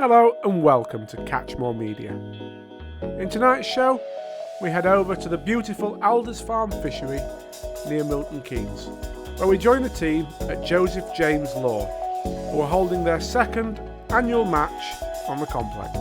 Hello and welcome to Catch More Media. In tonight's show, we head over to the beautiful Aldous Farm Fishery near Milton Keynes, where we join the team at Joseph James Law, who are holding their second annual match on the complex.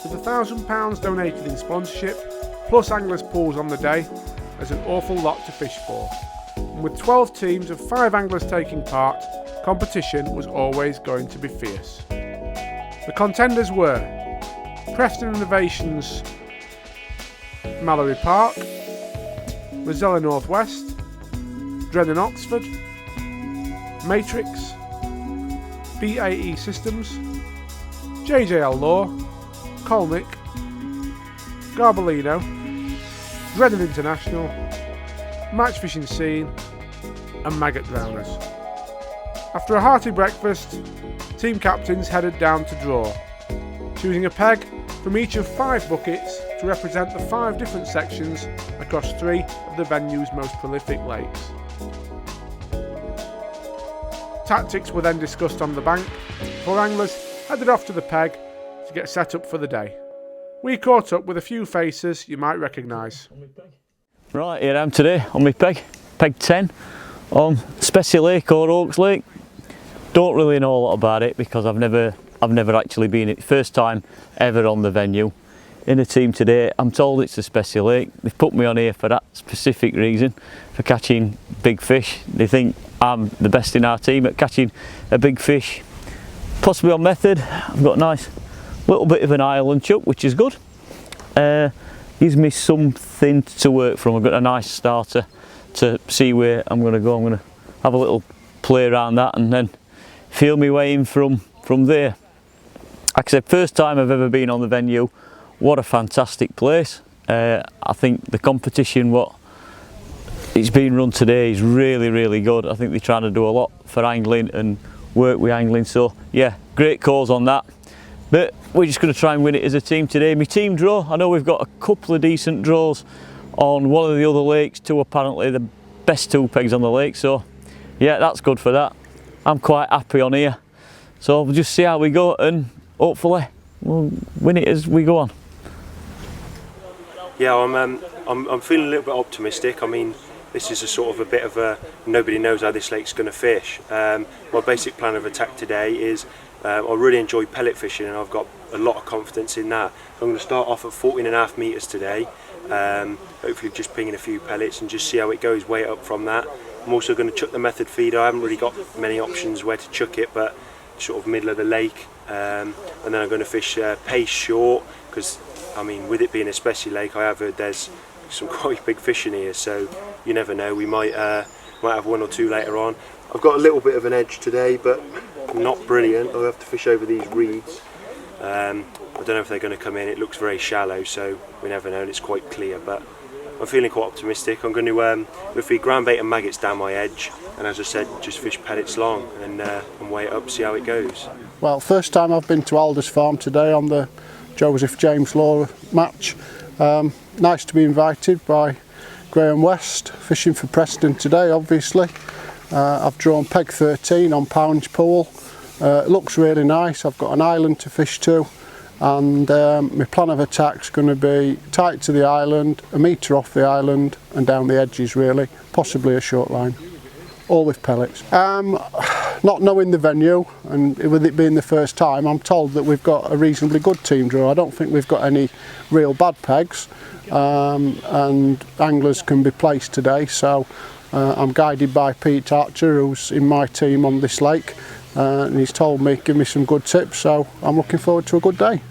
With £1,000 donated in sponsorship, plus anglers' pools on the day, there's an awful lot to fish for. And with 12 teams of 5 anglers taking part, competition was always going to be fierce. The contenders were Preston Innovations Mallory Park, Rosella Northwest, Drennan Oxford, Matrix, BAE Systems, JJL Law, Colnick, Garbolino, Drennan International, Match Fishing Scene and Maggot Drowners. After a hearty breakfast, team captains headed down to draw, choosing a peg from each of 5 buckets to represent the 5 different sections across 3 of the venue's most prolific lakes. Tactics were then discussed on the bank before anglers headed off to the peg to get set up for the day. We caught up with a few faces you might recognise. Right, here I am today on my peg 10 on Spessy Lake or Oaks Lake. Don't really know a lot about it because I've never actually been it. First time ever on the venue. In a team today, I'm told it's the Spessy Lake. They've put me on here for that specific reason, for catching big fish. They think I'm the best in our team at catching a big fish. Possibly on method. I've got a nice little bit of an island chuck, which is good. Gives me something to work from. I've got a nice starter to see where I'm going to go. I'm going to have a little play around that and then feel my way in from there. Like I said, first time I've ever been on the venue. What a fantastic place. I think the competition what it's been run today is really good. I think they're trying to do a lot for angling and work with angling, so yeah, great cause on that. But we're just going to try and win it as a team today. My team draw, I know we've got a couple of decent draws on one of the other lakes, 2 apparently the best 2 pegs on the lake, so yeah, that's good for that. I'm quite happy on here, so we'll just see how we go and hopefully we'll win it as we go on. Yeah, I'm feeling a little bit optimistic. I mean, this is a sort of a bit of a nobody knows how this lake's going to fish. My basic plan of attack today is I really enjoy pellet fishing and I've got a lot of confidence in that. So I'm going to start off at 14.5 metres today, hopefully just pinging a few pellets and just see how it goes, weigh it up from that. I'm also going to chuck the method feeder. I haven't really got many options where to chuck it, but sort of middle of the lake, and then I'm going to fish pace short because I mean with it being a Spessy lake I have heard there's some quite big fish in here, so you never know, we might have 1 or 2 later on. I've got a little bit of an edge today but not brilliant. I'll have to fish over these reeds. I don't know if they're going to come in. It looks very shallow, so we never know, and it's quite clear, but I'm feeling quite optimistic. I'm going to feed ground bait and maggots down my edge, and as I said, just fish pellets long and weigh it up, see how it goes. Well, first time I've been to Aldous Farm today on the Joseph James Law Match. Nice to be invited by Graham West, fishing for Preston today obviously. I've drawn peg 13 on Pounds Pool. It looks really nice. I've got an island to fish to, and my plan of attack's going to be tight to the island, 1 metre off the island and down the edges really, possibly a short line, all with pellets. Not knowing the venue and with it being the first time, I'm told that we've got a reasonably good team draw. I don't think we've got any real bad pegs, and anglers can be placed today, so I'm guided by Pete Archer, who's in my team on this lake, and he's told me, give me some good tips, so I'm looking forward to a good day.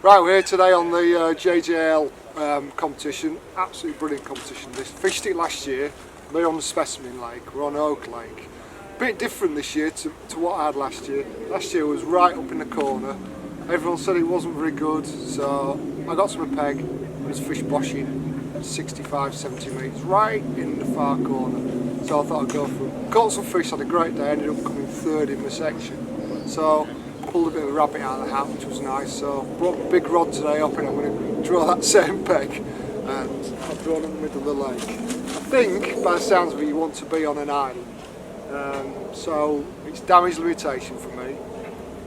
Right, we're here today on the JJL competition. Absolutely brilliant competition. This fished it last year. We're on the Specimen Lake. We're on Oak Lake. Bit different this year to what I had last year. Last year was right up in the corner. Everyone said it wasn't very good, so I got some peg and was fish boshing at 65, 70 metres, right in the far corner. So I thought I'd go for it. Caught some fish, had a great day, ended up coming 3rd in the section. So pulled a bit of a rabbit out of the hat, which was nice. So brought a big rod today up and I'm going to draw that same peg. And I've drawn in the middle of the lake. I think, by the sounds of it, you want to be on an island. So it's damage limitation for me.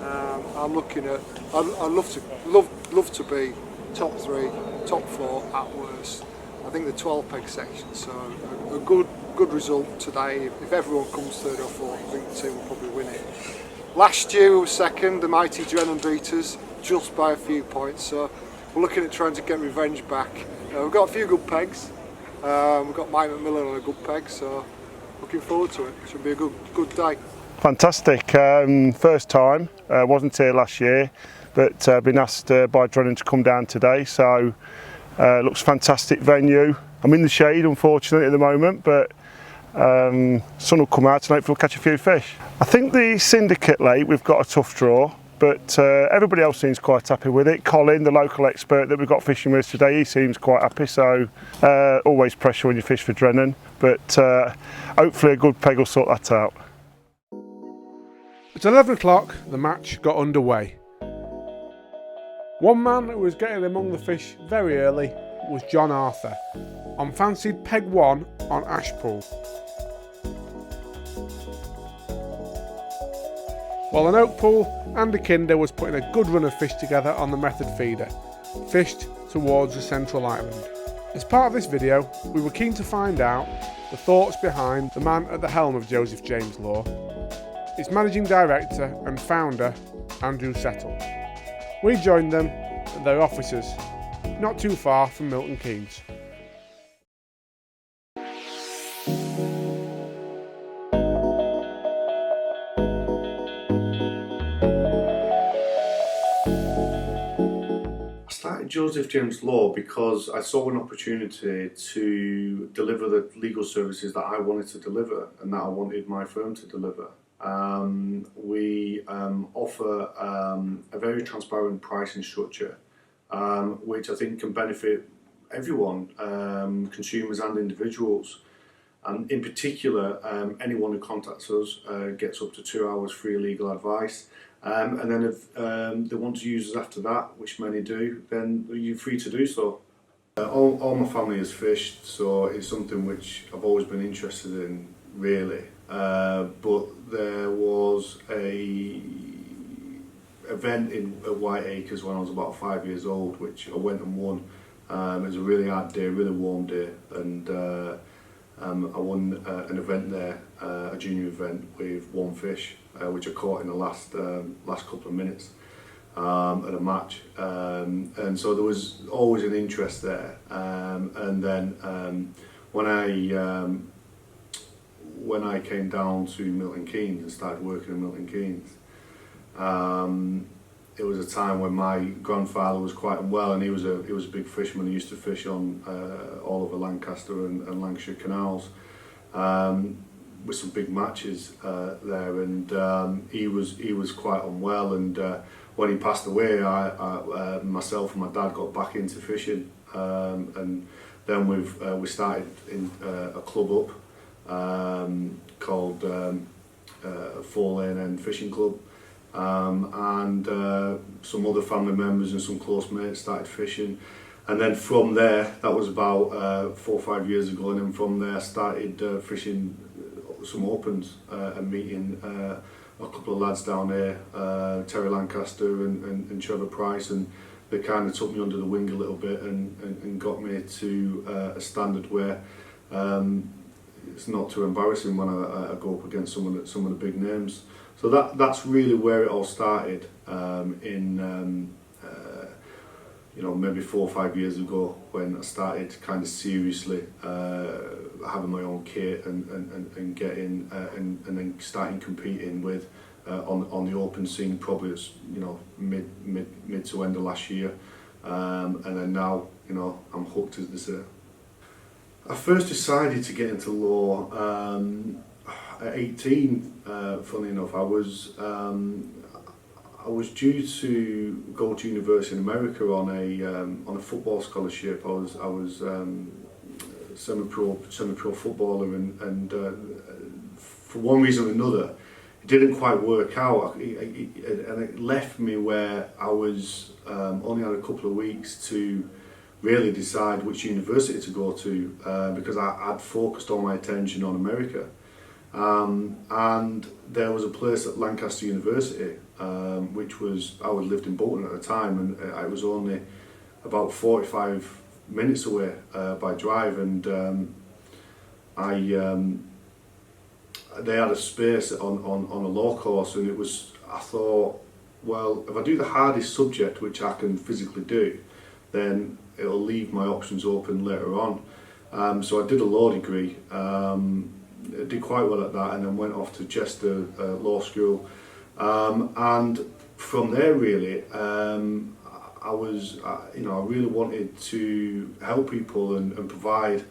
I'm looking at. I'd love to be top 3, top 4 at worst. I think the 12 peg section, so a good result today. If everyone comes third or fourth, I think the team will probably win it. Last year we were second, the mighty Drennan beat us just by a few points, so we're looking at trying to get revenge back. We've got a few good pegs. We've got Mike McMillan on a good peg, so looking forward to it. Should be a good day. Fantastic. First time, wasn't here last year, but been asked by Drennan to come down today, so looks fantastic venue. I'm in the shade unfortunately at the moment, but sun will come out and hopefully we'll catch a few fish. I think the syndicate lake, we've got a tough draw, but everybody else seems quite happy with it. Colin, the local expert that we've got fishing with us today, he seems quite happy, so always pressure when you fish for Drennan, but hopefully a good peg will sort that out. At 11 o'clock, the match got underway. One man who was getting among the fish very early was John Arthur, on fancied peg 1 on Ashpool. While an oak pool and a kinder was putting a good run of fish together on the method feeder, fished towards the central island. As part of this video, we were keen to find out the thoughts behind the man at the helm of Joseph James Law, its managing director and founder, Andrew Settle. We joined them at their offices, not too far from Milton Keynes. I started Joseph James Law because I saw an opportunity to deliver the legal services that I wanted to deliver and that I wanted my firm to deliver. We offer a very transparent pricing structure, which I think can benefit everyone, consumers and individuals. And in particular, anyone who contacts us gets up to 2 hours free legal advice. And then if they want to use us after that, which many do, then you're free to do so. All my family has fished, so it's something which I've always been interested in, really. But there was a event at White Acres when I was about 5 years old, which I went and won. It was a really hard day, really warm day, and I won an event there, a junior event with 1 fish, which I caught in the last couple of minutes at a match, and so there was always an interest there. And then when I came down to Milton Keynes and started working in Milton Keynes, it was a time when my grandfather was quite unwell, and he was a big fisherman. He used to fish on all over Lancaster and Lancashire canals, with some big matches there, and he was quite unwell, and when he passed away, I myself and my dad got back into fishing, and then we started in a club up called 4 Lane End Fishing Club, and some other family members and some close mates started fishing, and then from there, that was about 4 or 5 years ago, and then from there I started fishing some opens and meeting a couple of lads down there, Terry Lancaster and Trevor Price, and they kind of took me under the wing a little bit and got me to a standard where it's not too embarrassing when I go up against some of the big names. So that's really where it all started, maybe 4 or 5 years ago, when I started kind of seriously having my own kit and getting and then starting competing with on the open scene, probably it's mid to end of last year, and then now I'm hooked, as they say. I first decided to get into law at 18. Funny enough, I was due to go to university in America on a football scholarship. I was semi-pro footballer, and for one reason or another, it didn't quite work out, and it left me where I was only had a couple of weeks to really decide which university to go to, because I'd focused all my attention on America. And there was a place at Lancaster University which was, I lived in Bolton at the time, and I was only about 45 minutes away by drive, and they had a space on a law course, and I thought, well, if I do the hardest subject, which I can physically do, then it'll leave my options open later on. So I did a law degree, did quite well at that, and then went off to Chester Law School. And from there, really, I really wanted to help people and provide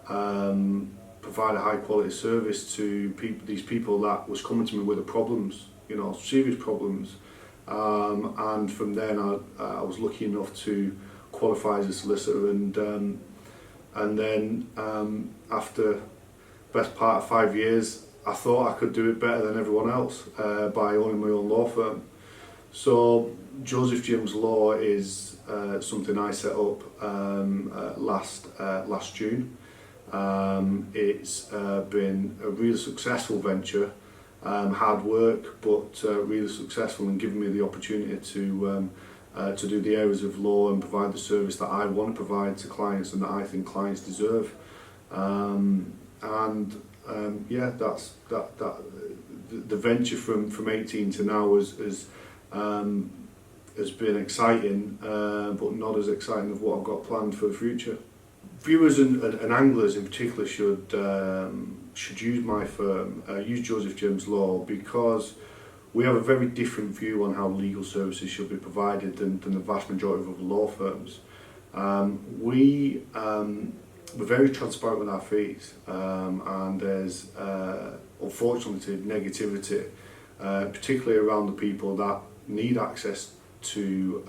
a high quality service to these people that was coming to me with the problems, serious problems. And from then I was lucky enough to qualify as a solicitor, and then after best part of 5 years, I thought I could do it better than everyone else by owning my own law firm. So Joseph James Law is something I set up last June. It's been a really successful venture, hard work, but really successful, and given me the opportunity to do the areas of law and provide the service that I want to provide to clients and that I think clients deserve. That's the venture from 18 to now has been exciting, but not as exciting as what I've got planned for the future. Viewers and anglers in particular should use my firm, use Joseph James Law, because we have a very different view on how legal services should be provided than the vast majority of other law firms. We're very transparent with our fees, and there's unfortunately negativity, particularly around the people that need access to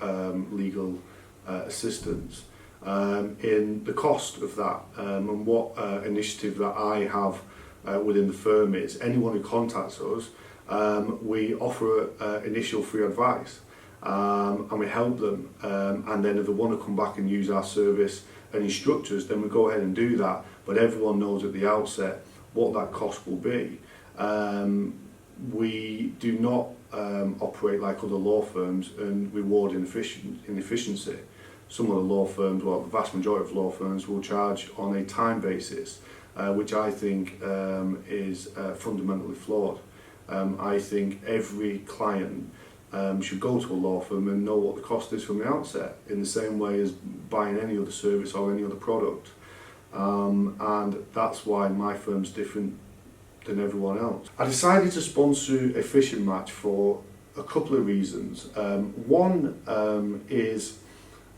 legal assistance, in the cost of that, and what initiative that I have within the firm is anyone who contacts us, we offer initial free advice, and we help them, and then if they want to come back and use our service and instruct us, then we go ahead and do that, but everyone knows at the outset what that cost will be. We do not operate like other law firms and reward inefficiency. Some of the law firms, well, the vast majority of law firms will charge on a time basis, which I think is fundamentally flawed. I think every client should go to a law firm and know what the cost is from the outset, in the same way as buying any other service or any other product. And that's why my firm's different than everyone else. I decided to sponsor a fishing match for a couple of reasons. One is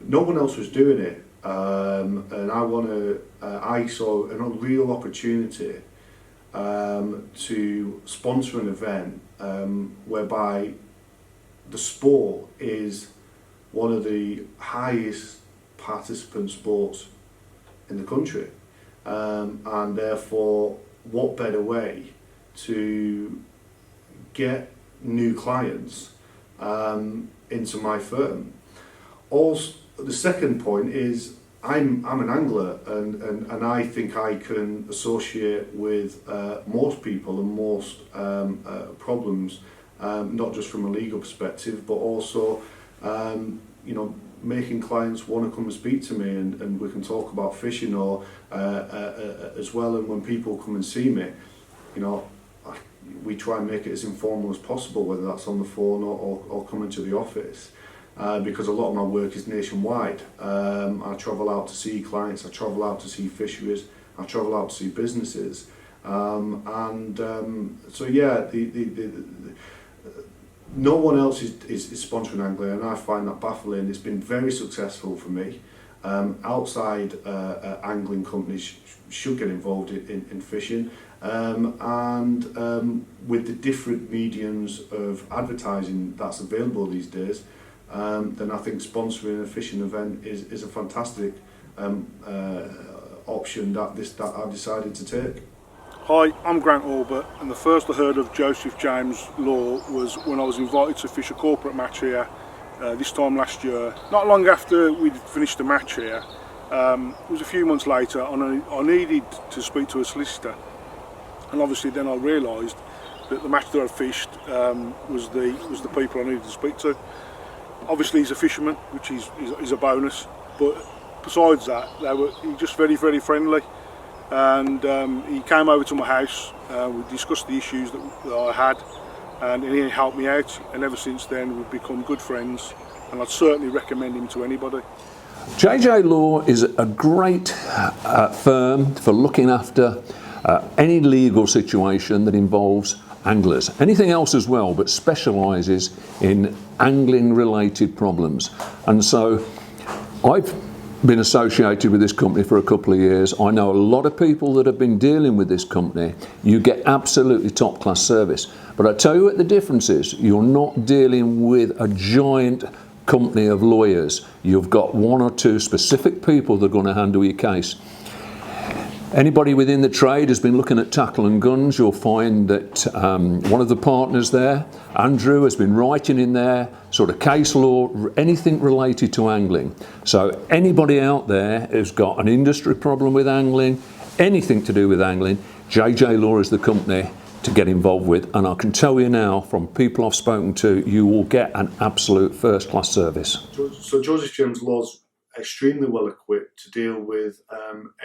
no one else was doing it, and I saw a real opportunity to sponsor an event whereby the sport is one of the highest participant sports in the country, and therefore what better way to get new clients into my firm. Also, the second point is I'm an angler, and I think I can associate with most people and most problems, not just from a legal perspective, but also making clients want to come and speak to me, and we can talk about fishing or as well. And when people come and see me, we try and make it as informal as possible, whether that's on the phone or coming to the office. Because a lot of my work is nationwide. I travel out to see clients, I travel out to see fisheries, I travel out to see businesses. No one else is sponsoring angling, and I find that baffling. It's been very successful for me. Outside angling companies should get involved in fishing, and with the different mediums of advertising that's available these days, then I think sponsoring a fishing event is a fantastic option that I've decided to take. Hi, I'm Grant Albert, and the first I heard of Joseph James Law was when I was invited to fish a corporate match here this time last year. Not long after we'd finished the match here, it was a few months later, and I needed to speak to a solicitor, and obviously then I realised that the match that I fished was the people I needed to speak to. Obviously he's a fisherman, which is a bonus, but besides that, he was just very, very friendly, and he came over to my house. We discussed the issues that I had, and he helped me out, and ever since then we've become good friends, and I'd certainly recommend him to anybody. JJL Law is a great firm for looking after any legal situation that involves anglers. Anything else as well, but specialises in angling related problems. And so I've been associated with this company for a couple of years. I know a lot of people that have been dealing with this company. You get absolutely top class service. But I tell you what the difference is. You're not dealing with a giant company of lawyers. You've got one or two specific people that are going to handle your case. Anybody within the trade has been looking at tackle and guns. You'll find that one of the partners there, Andrew, has been writing in there sort of case law, anything related to angling. So anybody out there who's got an industry problem with angling, anything to do with angling, JJL Law is the company to get involved with. And I can tell you now, from people I've spoken to, you will get an absolute first-class service. So Joseph James Law's extremely well equipped to deal with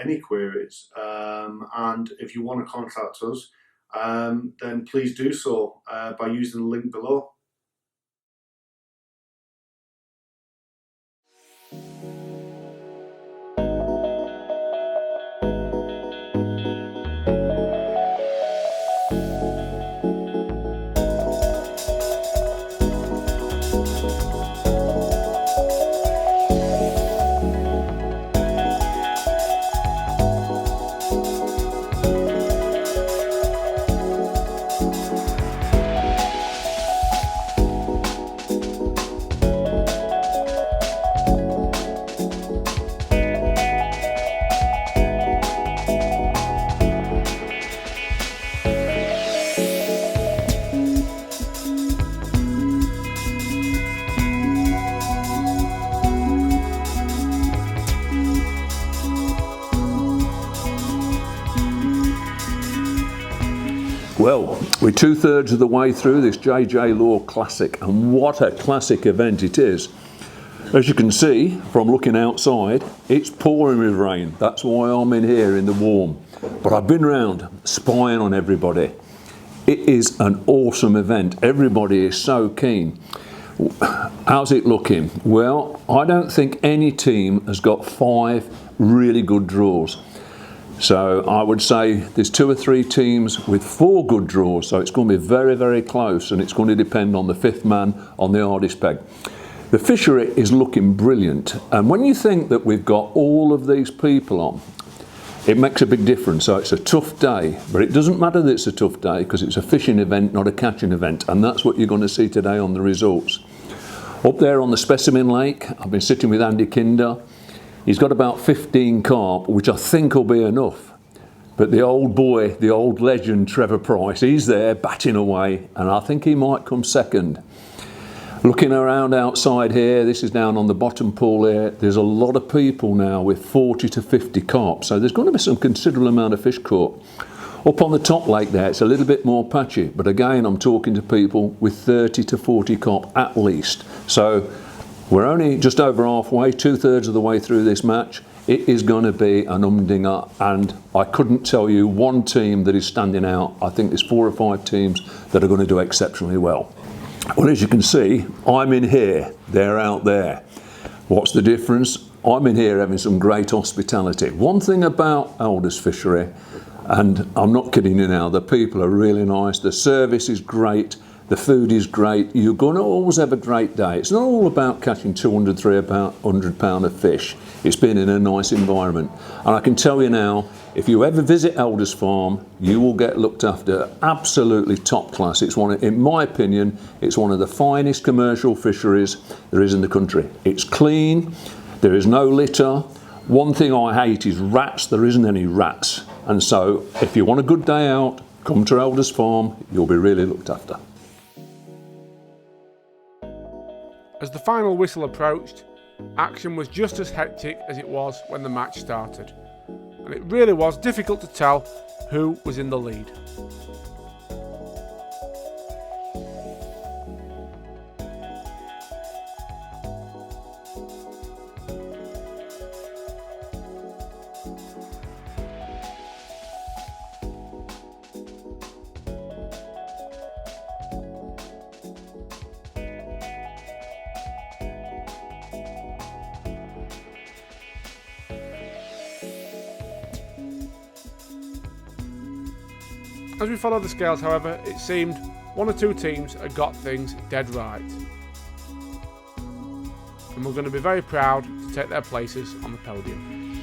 any queries, and if you want to contact us, then please do so by using the link below. Well, we're 2/3 of the way through this JJ Law Classic, and what a classic event it is. As you can see from looking outside, it's pouring with rain. That's why I'm in here in the warm. But I've been round spying on everybody. It is an awesome event. Everybody is so keen. How's it looking? Well, I don't think any team has got 5 really good draws. So I would say there's 2 or 3 teams with 4 good draws, so it's going to be very, very close, and it's going to depend on the 5th man on the hardest peg. The fishery is looking brilliant, and when you think that we've got all of these people on, it makes a big difference. So it's a tough day, but it doesn't matter that it's a tough day because it's a fishing event, not a catching event, and that's what you're going to see today on the results. Up there on the Specimen Lake, I've been sitting with Andy Kinder. He's got about 15 carp, which I think will be enough. But the old boy, the old legend, Trevor Price, he's there batting away, and I think he might come second. Looking around outside here, this is down on the bottom pool here, there's a lot of people now with 40 to 50 carp, so there's going to be some considerable amount of fish caught. Up on the top lake there, it's a little bit more patchy, but again, I'm talking to people with 30 to 40 carp at least. So we're only just over halfway, 2/3 of the way through this match. It is going to be an humdinger, and I couldn't tell you one team that is standing out. I think there's 4 or 5 teams that are going to do exceptionally well. Well, as you can see, I'm in here, they're out there. What's the difference? I'm in here having some great hospitality. One thing about Aldous Fishery, and I'm not kidding you now, the people are really nice, the service is great, the food is great. You're going to always have a great day. It's not all about catching 200, 300 pound of fish. It's been in a nice environment. And I can tell you now, if you ever visit Aldous Farm, you will get looked after absolutely top class. It's one, in my opinion, it's one of the finest commercial fisheries there is in the country. It's clean, there is no litter. One thing I hate is rats. There isn't any rats. And so if you want a good day out, come to Aldous Farm, you'll be really looked after. As the final whistle approached, action was just as hectic as it was when the match started, and it really was difficult to tell who was in the lead. As we followed the scales, however, it seemed one or two teams had got things dead right. And we're going to be very proud to take their places on the podium.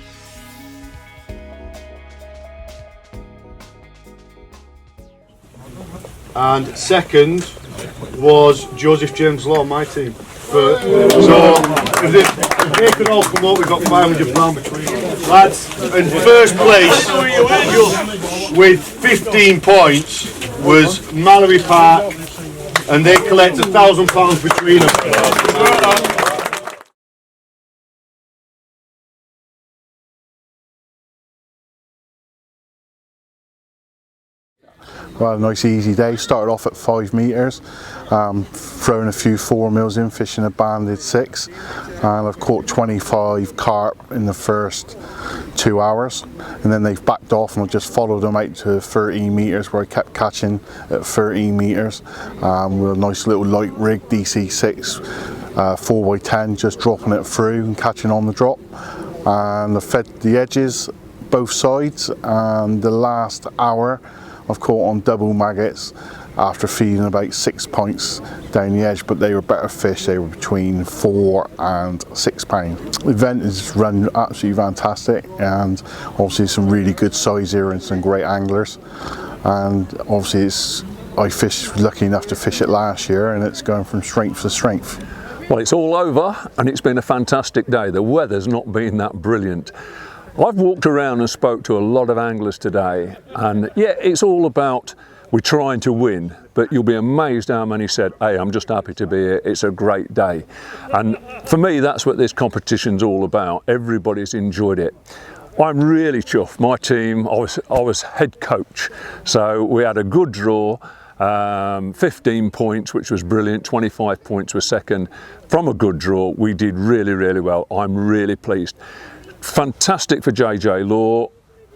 And second was Joseph James Law, my team. So if they could all come up, we've got £500 between them. Lads, in first place with 15 points was Mallory Park, and they collect £1,000 between them. Well, a nice easy day. Started off at 5 metres, throwing a few 4 mils in, fishing a banded 6, and I've caught 25 carp in the first 2 hours, and then they've backed off and I just followed them out to 13 metres where I kept catching at 13 metres with a nice little light rig DC6 4x10, just dropping it through and catching on the drop, and I fed the edges both sides, and the last hour I've caught on double maggots after feeding about 6 points down the edge, but they were better fish. They were between 4 and 6 pounds. The event is run absolutely fantastic, and obviously some really good size here and some great anglers, and obviously I fished, lucky enough to fish it last year, and it's going from strength to strength. Well, it's all over and it's been a fantastic day. The weather's not been that brilliant. I've walked around and spoke to a lot of anglers today, and yeah, it's all about we're trying to win, but you'll be amazed how many said, hey, I'm just happy to be here, it's a great day. And for me, that's what this competition's all about. Everybody's enjoyed it. I'm really chuffed. My team, I was head coach, so we had a good draw. 15 points, which was brilliant. 25 points was second. From a good draw, we did really, really well. I'm really pleased. Fantastic for JJ Law.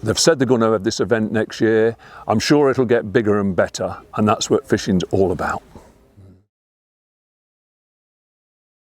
They've said they're going to have this event next year. I'm sure it'll get bigger and better, and that's what fishing's all about.